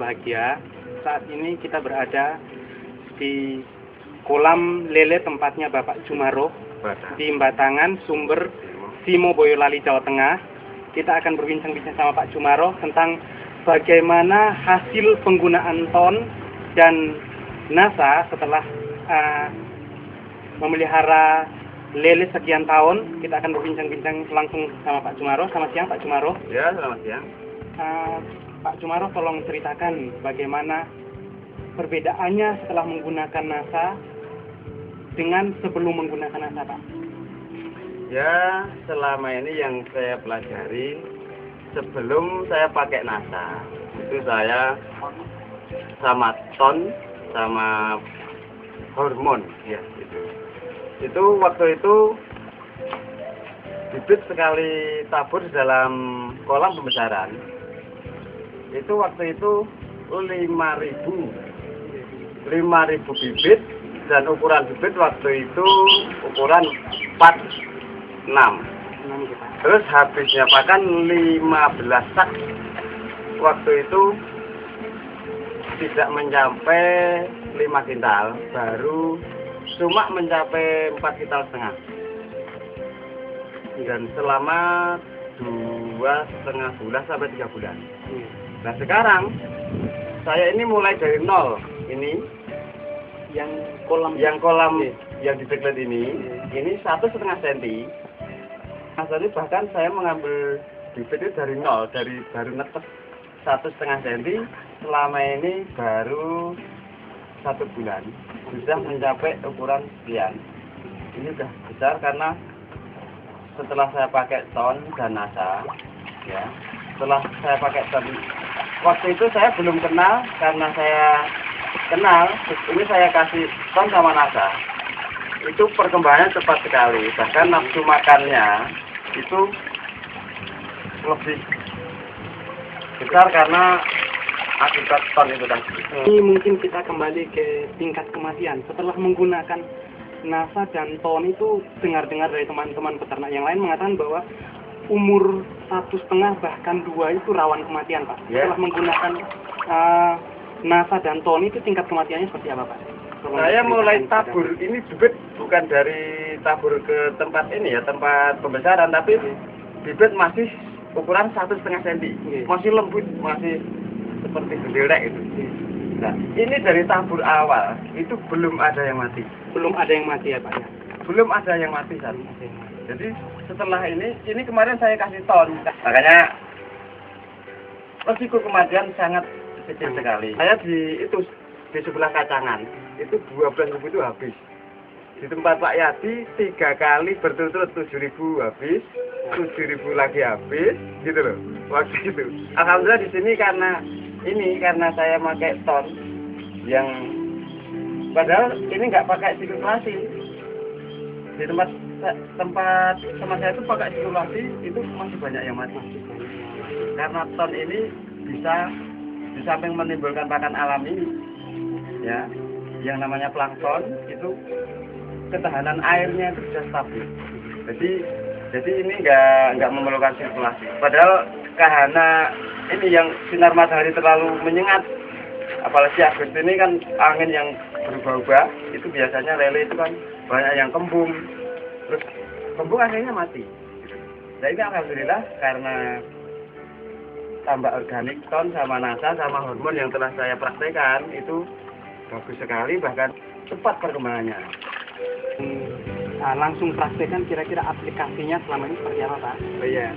berbahagia. Saat ini kita berada di kolam lele tempatnya Bapak Jumaroh di Batangan, Sumber, Simo, Boyolali, Jawa Tengah. Kita akan berbincang-bincang sama Pak Jumaroh tentang bagaimana hasil penggunaan ton dan NASA setelah memelihara lele sekian tahun. Kita akan berbincang-bincang langsung sama Pak Jumaroh. Selamat siang Pak Jumaroh. Ya, selamat siang. Pak Jumaroh, tolong ceritakan bagaimana perbedaannya setelah menggunakan NASA dengan sebelum menggunakan NASA, Pak. Ya, selama ini yang saya pelajari, sebelum saya pakai NASA, itu saya sama ton, sama hormon, ya gitu. Itu waktu itu bibit sekali tabur di dalam kolam pembesaran. Itu waktu itu 5.000 bibit, dan ukuran bibit waktu itu ukuran 46. Terus habisnya pakan 15 sak. Waktu itu tidak mencapai 5 kintal, baru cuma mencapai 4,5 kintal. Dan selama 2,5 bulan sampai 3 bulan. Nah sekarang saya ini mulai dari nol. Ini yang kolam yang di deklet ini 1,5 cm. Nah, jadi bahkan saya mengambil bibit itu dari nol, dari baru netes 1,5 cm. Selama ini baru 1 bulan sudah mencapai ukuran sekian. Ini sudah besar karena setelah saya pakai ton dan NASA, ya. Setelah saya pakai ton, waktu itu saya belum kenal, karena saya kenal, ini saya kasih ton sama NASA. Itu perkembangannya cepat sekali, bahkan nafsu makannya itu lebih besar karena akibat ton itu tadi. Ini mungkin kita kembali ke tingkat kematian setelah menggunakan NASA dan ton. Itu dengar-dengar dari teman-teman peternak yang lain mengatakan bahwa umur 1,5 bahkan 2 itu rawan kematian, Pak. Yeah. Setelah menggunakan NASA dan ton itu tingkat kematiannya seperti apa, Pak? Saya mulai tabur ini bibit bukan dari tabur ke tempat ini ya, tempat pembesaran, tapi bibit masih ukuran 1,5 cm, masih lembut, masih seperti bendelek itu. Nah, ini dari tabur awal itu belum ada yang mati. Belum ada yang mati ya, Pak ya? Belum ada yang mati kan. Jadi setelah ini kemarin saya kasih ton, makanya resiko kematian sangat kecil sekali. Saya di sebelah kacangan itu 12.000 itu habis. Di tempat Pak Yadi 3 kali berturut-turut 7.000 habis, 7.000 lagi habis, gitu loh. Waktu itu. Alhamdulillah di sini karena saya pakai ton yang padahal ini nggak pakai sirkulasi. Di tempat sama saya itu pakai sirkulasi, itu masih banyak yang mati. Karena ton ini bisa di samping menimbulkan pakan alami, ya, yang namanya plankton, itu ketahanan airnya itu sudah stabil. Jadi ini nggak memerlukan sirkulasi. Padahal karena ini yang sinar matahari terlalu menyengat, apalagi Agustus ini kan angin yang berubah-ubah, itu biasanya lele itu kan banyak yang kembung, terus kembung akhirnya mati. Nah ini alhamdulillah karena tambah organik ton sama NASA sama hormon yang telah saya praktekkan itu bagus sekali, bahkan cepat perkembangannya. Langsung praktekkan kira-kira aplikasinya selama ini seperti apa, Pak? Oh iya.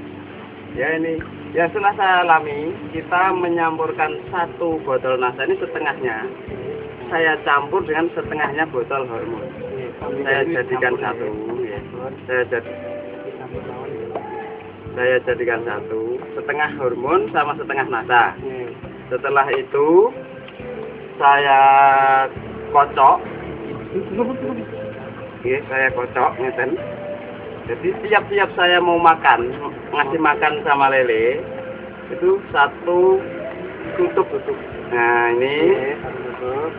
Ya ini, ya setelah saya alami, kita menyampurkan 1 botol NASA ini setengahnya. Saya campur dengan setengahnya botol hormon. Saya jadikan 1. Ya. Saya jadikan 1, setengah hormon sama setengah NASA. Setelah itu saya kocok. Oke, saya kocok ngeten. Jadi tiap-tiap saya mau makan, ngasih makan sama lele, itu 1 tutup. Nah ini,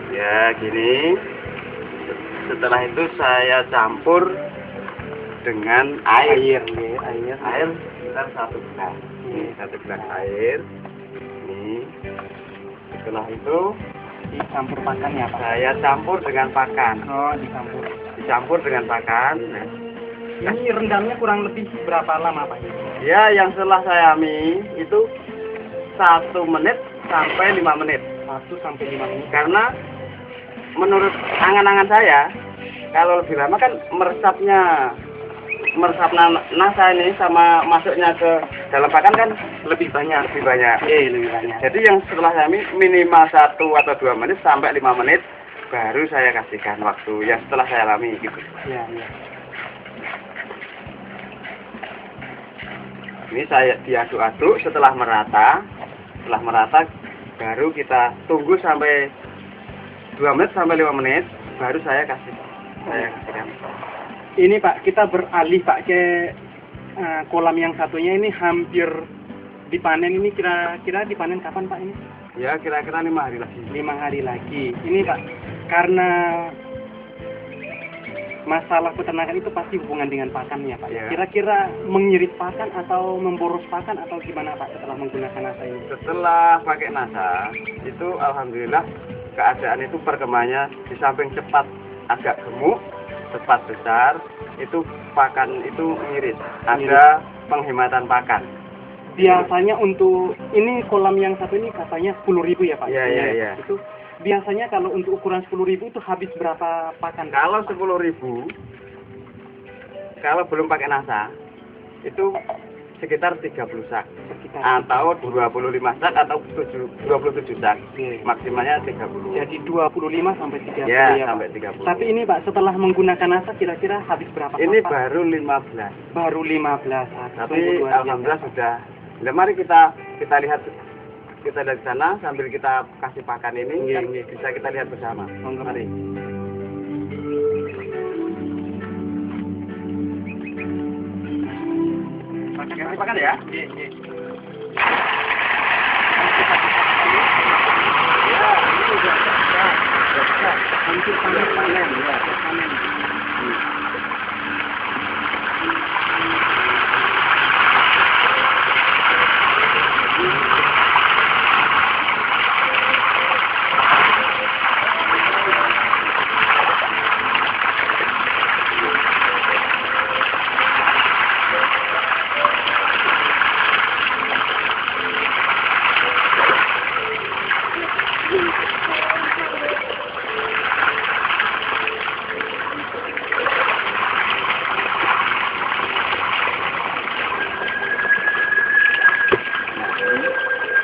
ya gini. Setelah itu saya campur dengan air sekitar 1 gelas. Ini 1 gelas air. Ini Setelah itu Dicampur pakan ya Pak? saya campur dengan pakan. Oh, Dicampur dengan pakan. Nah, ini rendamnya kurang lebih berapa lama Pak? ya yang setelah saya ami itu 1 menit sampai 5 menit. 1 sampai 5 menit. Karena menurut angan-angan saya, kalau lebih lama kan meresap nasa ini sama masuknya ke dalam pakan kan lebih banyak. Lebih banyak. Jadi yang setelah saya minimal 1 atau 2 menit sampai 5 menit baru saya kasihkan waktu yang setelah saya alami gitu. Iya. Ini saya diaduk-aduk setelah merata baru kita tunggu sampai 2 menit sampai 5 menit baru saya kasihkan. Ini Pak, kita beralih Pak ke kolam yang satunya ini hampir dipanen. Ini kira-kira dipanen kapan Pak ini? Ya kira-kira 5 hari lagi. 5 hari lagi. Ini Pak, karena masalah peternakan itu pasti hubungan dengan pakan ya Pak. Ya. Kira-kira mengirit pakan atau memboros pakan atau gimana Pak setelah menggunakan nasa ini? Setelah pakai nasa itu alhamdulillah keadaan itu perkembangannya di samping cepat agak gemuk, cepat besar, itu pakan itu ngirit. Ada penghematan pakan. Biasanya untuk ini kolam yang satu ini katanya 10.000 ya Pak? Iya. Itu biasanya kalau untuk ukuran 10.000 itu habis berapa pakan? Kalau 10.000, kalau belum pakai nasa, itu sekitar 30 sak. Atau 25 sak atau 27 sak. Maksimalnya 30. Jadi 25 sampai 30 ya ya sampai Pak? 30. Tapi ini Pak, setelah menggunakan nasa kira-kira habis berapa Ini Pak? baru 15. Baru 15. Tapi alhamdulillah sudah. Nah, mari kita lihat di sana sambil kita kasih pakan ini kan bisa kita lihat bersama. Mari. Kasih pakan ya? Iya. Ya, ini sudah bisa. Hampir panen ya. Panen.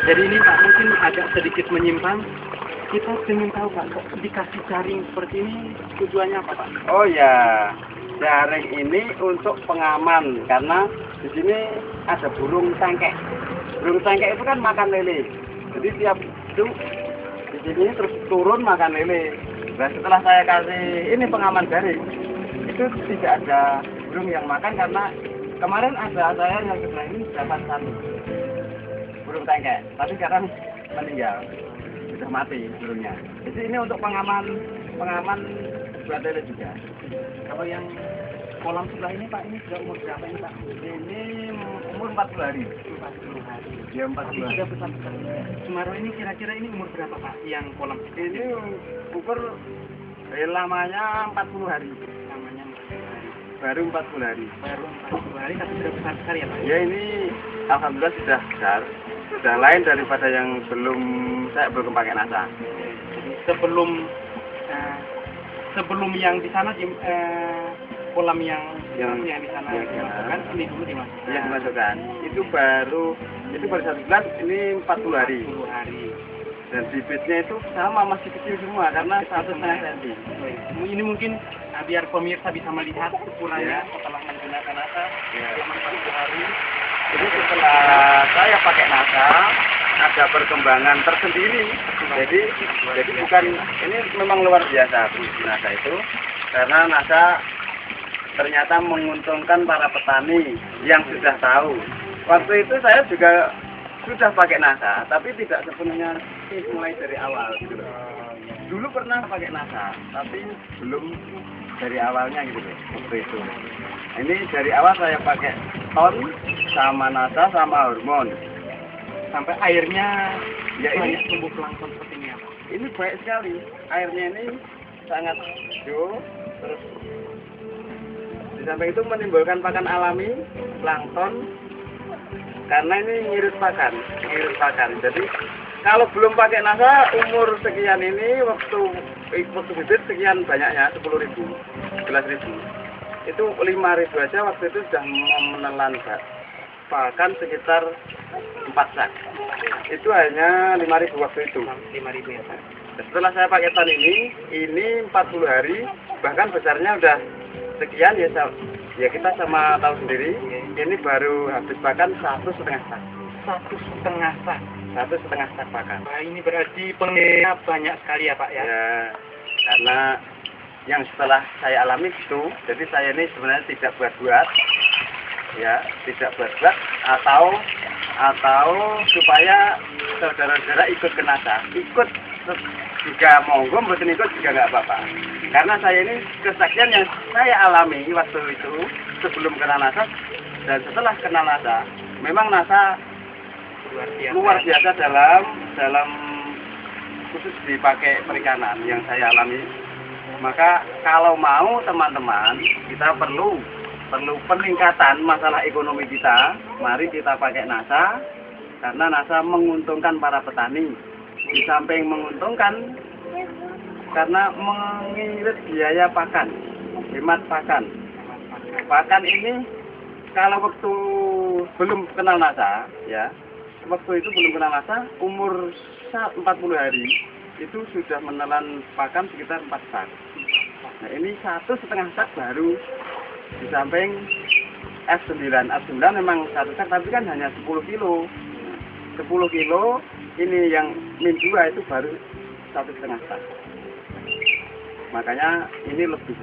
Jadi ini Pak mungkin agak sedikit menyimpang. Kita ingin tahu Pak, kok dikasih jaring seperti ini tujuannya apa Pak? Oh ya, jaring ini untuk pengaman karena di sini ada burung tengkek. Burung tengkek itu kan makan lele. Jadi tiap itu di sini terus turun makan lele. Nah setelah saya kasih ini pengaman jaring, itu tidak ada burung yang makan karena kemarin ada saya yang sebelah ini dapat 1 burung tengkek, tapi sekarang meninggal, sudah mati burungnya. Jadi ini untuk pengaman buat lele juga. Kalau yang kolam sebelah ini Pak, ini sudah umur berapa ini Pak? Ini umur 40 hari. 40 hari. Ya 40 hari. Sudah besar-besar. Sumarro ini kira-kira ini umur berapa Pak? Yang kolam Ini ukur lamanya 40 hari. namanya 40 hari. Baru 40 hari. Baru 40 hari tapi sudah besar-besar ya Pak? Ya ini alhamdulillah sudah besar. Sudah lain daripada yang saya belum pakai nasa. Jadi sebelum yang di sana kolam yang di sana dimasukkan, ini dulu dimasukkan. Yang dimasukkan. Itu baru 1 bulan, ini 40 hari. 40 hari. Dan bibitnya itu sama masih kecil semua karena 1,5 cm. Ini mungkin biar pemirsa bisa melihat ukurannya setelah menggunakan nasa selama 40 hari. Jadi setelah saya pakai nasa ada perkembangan tersendiri. Jadi bukan ini memang luar biasa nasa itu karena nasa ternyata menguntungkan para petani yang sudah tahu. Waktu itu saya juga sudah pakai nasa tapi tidak sepenuhnya mulai dari awal gitu loh. Dulu pernah pakai nasa tapi belum dari awalnya gitu loh. Waktu itu. Ini dari awal saya pakai ton sama nasa sama hormon. sampai airnya Ya, banyak ini tumbuh plankton seperti ini apa? ini baik sekali. Airnya ini sangat hijau, terus di samping itu menimbulkan pakan alami, plankton, karena ini ngirit pakan. Jadi kalau belum pakai NASA, umur sekian ini waktu bibit sekian banyaknya 10.000, 11.000. Itu 5.000 aja waktu itu sudah menelan pakan sekitar 4 sak. Itu hanya 5.000 waktu itu. 5.000 ya Pak. Setelah saya pakai ton ini 40 hari, bahkan besarnya udah sekian ya kita sama tahu sendiri. Ini baru habis pakan 1,5 sak. 1,5 sak. 1,5 sak pakan. Nah, ini berarti pengelnya banyak sekali ya Pak ya? Ya, karena yang setelah saya alami itu, jadi saya ini sebenarnya tidak buat-buat, ya, tidak buat-buat atau supaya saudara-saudara ikut ke NASA, ikut juga monggo, mboten ikut juga nggak apa-apa. Karena saya ini kesaksian yang saya alami waktu itu sebelum kenal NASA dan setelah kenal NASA, memang NASA luar biasa dalam khusus dipakai perikanan yang saya alami. Maka kalau mau teman-teman, kita perlu peningkatan masalah ekonomi kita, mari kita pakai NASA, karena NASA menguntungkan para petani. Di samping menguntungkan, karena mengirit biaya pakan, hemat pakan. Pakan ini kalau waktu belum kenal NASA, ya, waktu itu belum kenal NASA, umur 40 hari itu sudah menelan pakan sekitar 4 sak. Nah, ini 1,5 sak baru. Di samping F9 memang 1 sak, tapi kan hanya 10 kilo. 10 kilo, ini yang min 2 itu baru 1,5 sak. Makanya ini lebih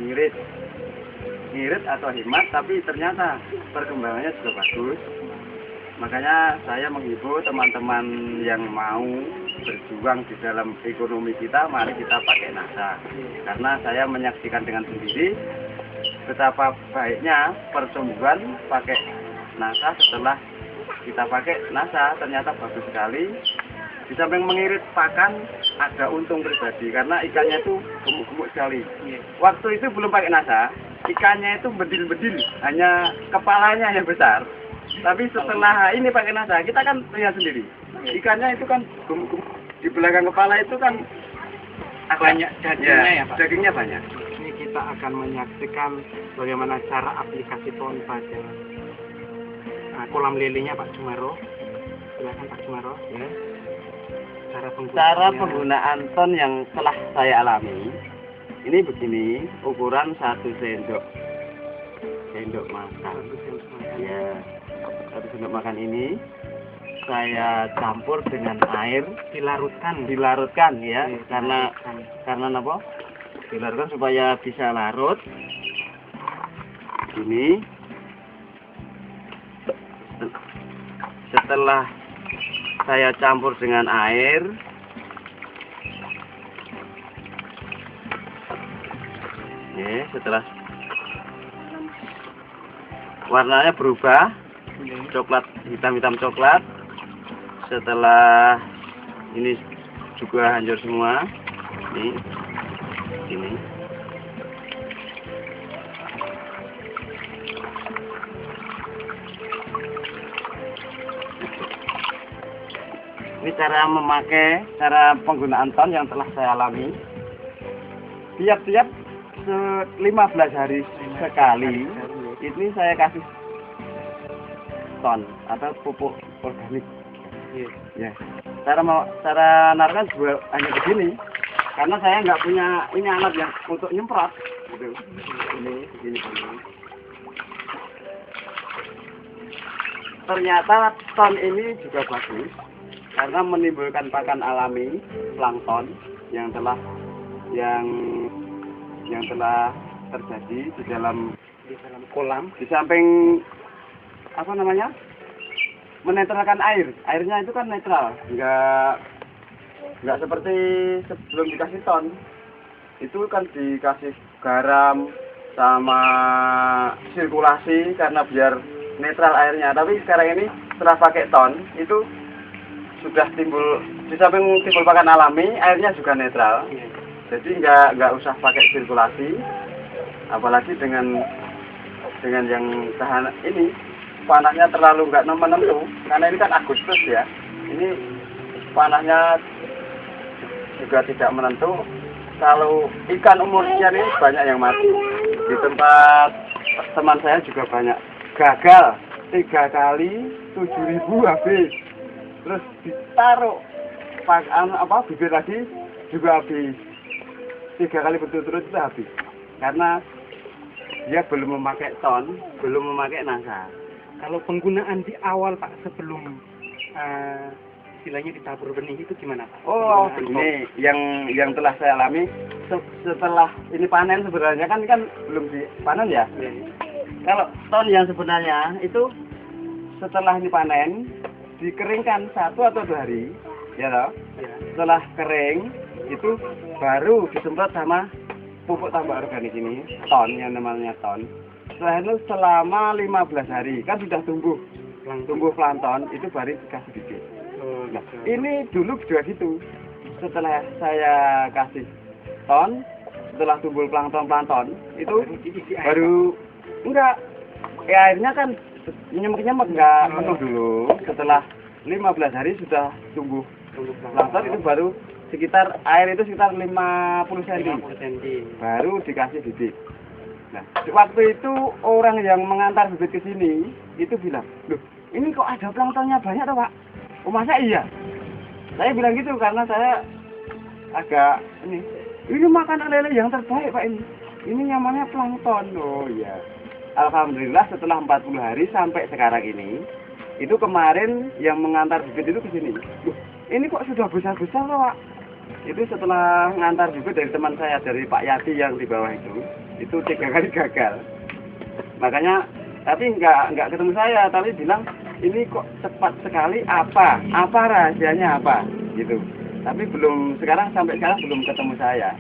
ngirit atau hemat, tapi ternyata perkembangannya juga bagus. Makanya saya menghibur teman-teman yang mau berjuang di dalam ekonomi kita, mari kita pakai NASA. Karena saya menyaksikan dengan sendiri betapa baiknya pertumbuhan pakai NASA. Setelah kita pakai NASA, ternyata bagus sekali. Di samping mengirit pakan, ada untung pribadi karena ikannya itu gemuk-gemuk sekali. Waktu itu belum pakai NASA, ikannya itu bedil-bedil, hanya kepalanya yang besar. Tapi setelah ini pakai NASA, kita kan lihat sendiri. Ikannya itu kan gemuk-gemuk. Di belakang kepala itu kan banyak dagingnya ya Pak? Dagingnya banyak. Ini kita akan menyaksikan bagaimana cara aplikasi ton pada kolam lelenya Pak Jumaro. Silakan Pak Jumaro. Ya. Cara penggunaan ton yang telah saya alami, ini begini, ukuran 1 sendok makan. Ya, 1 sendok makan ini saya campur dengan air, dilarutkan ya, karena apa? Dilarutkan supaya bisa larut. Ini setelah saya campur dengan air, ya, setelah warnanya berubah coklat, hitam coklat. Setelah ini juga hancur semua, ini. Ini cara penggunaan ton yang telah saya alami. Tiap 15 hari sekali, ini saya kasih ton atau pupuk organik. Ya. Cara naruhkan juga hanya begini, karena saya nggak punya ini alat yang untuk nyemprot. Gitu. Ini. Ternyata ton ini juga bagus, karena menimbulkan pakan alami, plankton yang telah terjadi di dalam kolam. Di samping apa namanya? Menetralkan airnya itu kan netral, nggak seperti sebelum dikasih ton. Itu kan dikasih garam sama sirkulasi karena biar netral airnya. Tapi sekarang ini setelah pakai ton itu sudah timbul, di samping timbul pakan alami, airnya juga netral. Jadi nggak usah pakai sirkulasi, apalagi dengan yang tahan ini panahnya terlalu nggak menentu, karena ini kan Agustus ya. Ini panahnya juga tidak menentu. Kalau ikan umurnya ini banyak yang mati. Di tempat teman saya juga banyak gagal 3 kali 7.000 habis. Terus ditaruh bibir lagi juga habis. 3 kali berturut-turut itu habis. Karena dia belum memakai ton, belum memakai nasa. Kalau penggunaan di awal Pak sebelum istilahnya ditabur benih itu gimana Pak? Oh, ini yang telah saya alami setelah ini panen sebenarnya kan belum dipanen ya. Kalau ton yang sebenarnya itu setelah ini panen dikeringkan 1 atau 2 hari, ya toh. Setelah kering itu baru disemprot sama pupuk tambah organik ini, ton yang namanya ton. Setelah itu selama 15 hari kan sudah tumbuh plankton, itu baru dikasih bibit. Nah, ini dulu juga gitu. Setelah saya kasih ton, setelah tumbuh plankton itu baru enggak, airnya kan nyemek enggak penuh dulu. Setelah 15 hari sudah tumbuh plankton, itu baru air itu sekitar 50 cm. Baru dikasih bibit. Nah, waktu itu orang yang mengantar bibit ke sini itu bilang, "Loh, ini kok ada planktonnya banyak toh, Pak?" Oh, masa iya? Saya bilang gitu karena saya agak ini makanan lele yang terbaik Pak ini. Ini namanya plankton. Oh iya. Alhamdulillah setelah 40 hari sampai sekarang ini, itu kemarin yang mengantar bibit itu ke sini. Ini kok sudah besar-besar loh Pak. Itu setelah ngantar bibit dari teman saya, dari Pak Yati yang di bawah itu 3 kali gagal. Makanya tapi nggak ketemu saya, tapi bilang ini kok cepat sekali, apa rahasianya apa gitu. Tapi sampai sekarang belum ketemu saya.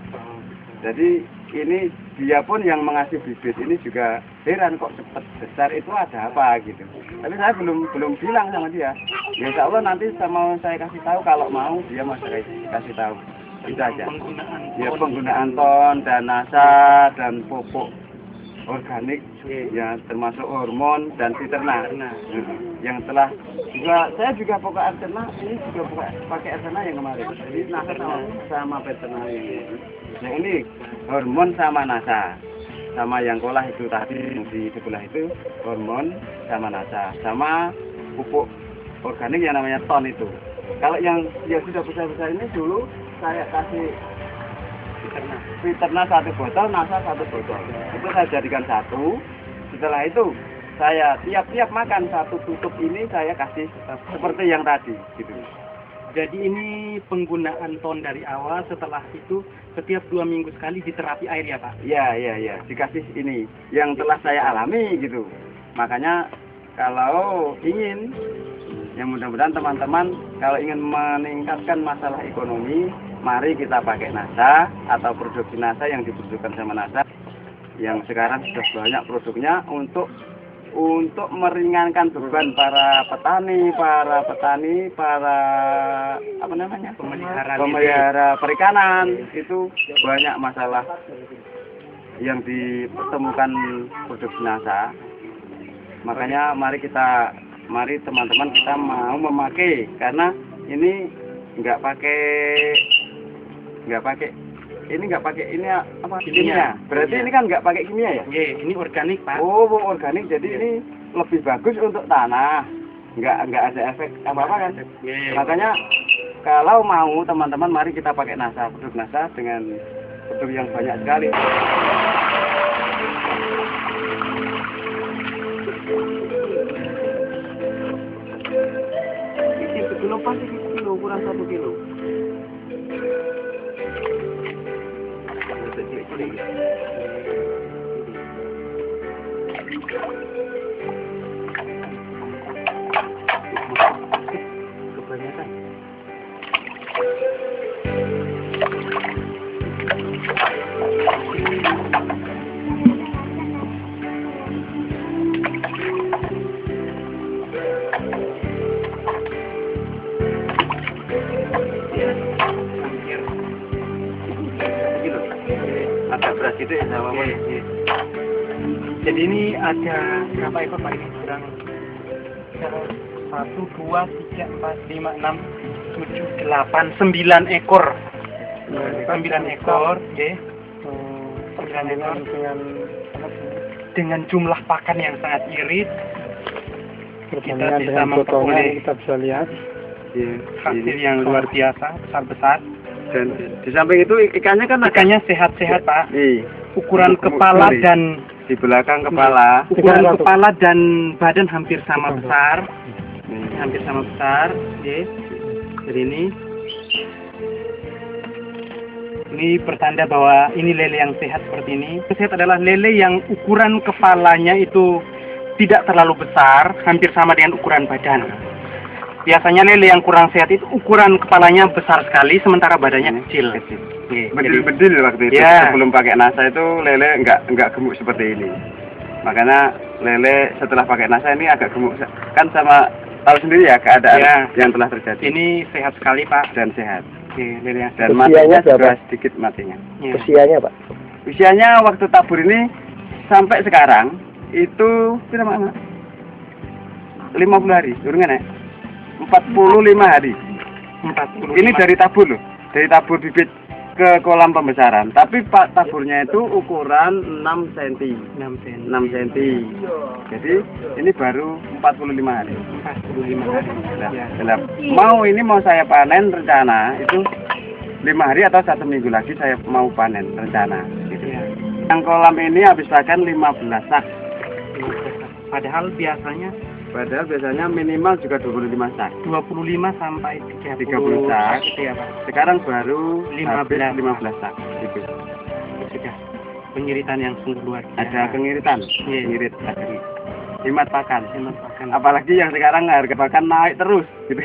Jadi ini dia pun yang mengasih bibit ini juga heran kok cepat besar, itu ada apa gitu. Tapi saya belum bilang sama dia. Ya insya Allah nanti mau saya kasih tahu, kalau mau dia mau saya kasih tahu. Itu aja. Penggunaan ton dan nasa dan pupuk organik ya, termasuk hormon dan fiterna. Yang telah saya juga pupuk Artena, ini juga pakai Artena yang kemarin. Jadi nasa sama fiterna yang ini hormon sama nasa, sama yang kolah itu tadi di sebelah itu hormon sama nasa, sama pupuk organik yang namanya ton itu. Kalau yang sudah besar-besar ini dulu saya kasih fiterna 1 botol, nasa 1 botol. Itu saya jadikan 1. Setelah itu saya tiap makan 1 tutup ini saya kasih seperti yang tadi gitu. Jadi ini penggunaan ton dari awal, setelah itu setiap 2 minggu sekali diterapi air ya Pak? Iya, dikasih ini yang telah saya alami gitu. Makanya kalau ingin, yang mudah-mudahan teman-teman kalau ingin meningkatkan masalah ekonomi, mari kita pakai nasa atau produksi nasa yang diproduksikan sama nasa yang sekarang sudah banyak produknya untuk meringankan beban para petani, pemelihara perikanan. Itu banyak masalah yang dipertemukan produksi nasa. Makanya mari teman-teman kita mau memakai, karena ini nggak pakai ini apa kimia. Berarti ini kan nggak pakai kimia ya? Ini organik Pak. Oh, organik. Jadi ini lebih bagus untuk tanah. Nggak ada efek apa-apa kan? Makanya kalau mau teman-teman mari kita pakai nasa, produk nasa dengan produk yang banyak sekali. Ini kilo pasti kurang 1 kilo. Kebanyakan. Jadi ini ada berapa ekor Pak ini? Kurang 1, 2, 3, 4, 5, 6, 7, 8, 9 ekor. 9 ekor, oke. 9 ekor dengan jumlah pakan yang sangat irit. Kita bisa memperoleh, kita bisa lihat hasil yang luar biasa, besar-besar. Dan di samping itu ikannya kan ikannya sehat-sehat Pak. Ukuran Gemuk kepala sekali. dan Di belakang kepala. ukuran kepala dan badan hampir sama besar. Hampir sama besar, oke. Jadi ini pertanda bahwa ini lele yang sehat seperti ini. Sehat adalah lele yang ukuran kepalanya itu tidak terlalu besar, hampir sama dengan ukuran badan. Biasanya lele yang kurang sehat itu ukuran kepalanya besar sekali, sementara badannya kecil. Bedil-bedil waktu itu, sebelum pakai NASA itu lele nggak gemuk seperti ini. Makanya lele setelah pakai NASA ini agak gemuk. Kan sama tahu sendiri ya keadaan yang telah terjadi. Ini sehat sekali Pak. Dan sehat. Lele yang dan matinya juga sedikit matinya. Usianya Pak? Usianya waktu tabur ini sampai sekarang itu berapa? 50 hari, turunnya nek? 45 hari. 45. Ini dari tabur loh, dari tabur bibit ke kolam pembesaran. Tapi Pak taburnya itu ukuran 6 cm. 6 cm. Jadi ini baru 45 hari. 45 hari. Nah, mau saya panen rencana itu 5 hari atau 1 minggu lagi saya mau panen rencana. Gitu. Yang kolam ini habis pakan 15 sak. Padahal biasanya minimal juga 25 sak. 25 sampai 30 sak. Gitu ya, Pak. Sekarang baru 15 sak. Gitu. Sudah pengiritan yang sungguh luar biasa. Ada kengiritan, ngirit ada hemat pakan. Pakan. Apalagi yang sekarang harga pakan naik terus. Gitu.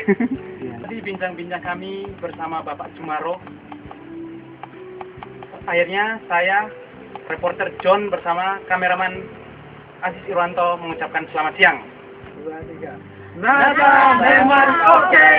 Tadi bincang-bincang kami bersama Bapak Jumaro. Akhirnya saya, reporter John bersama kameraman Aziz Irwanto mengucapkan selamat siang. 2, 3. Nada memang oke.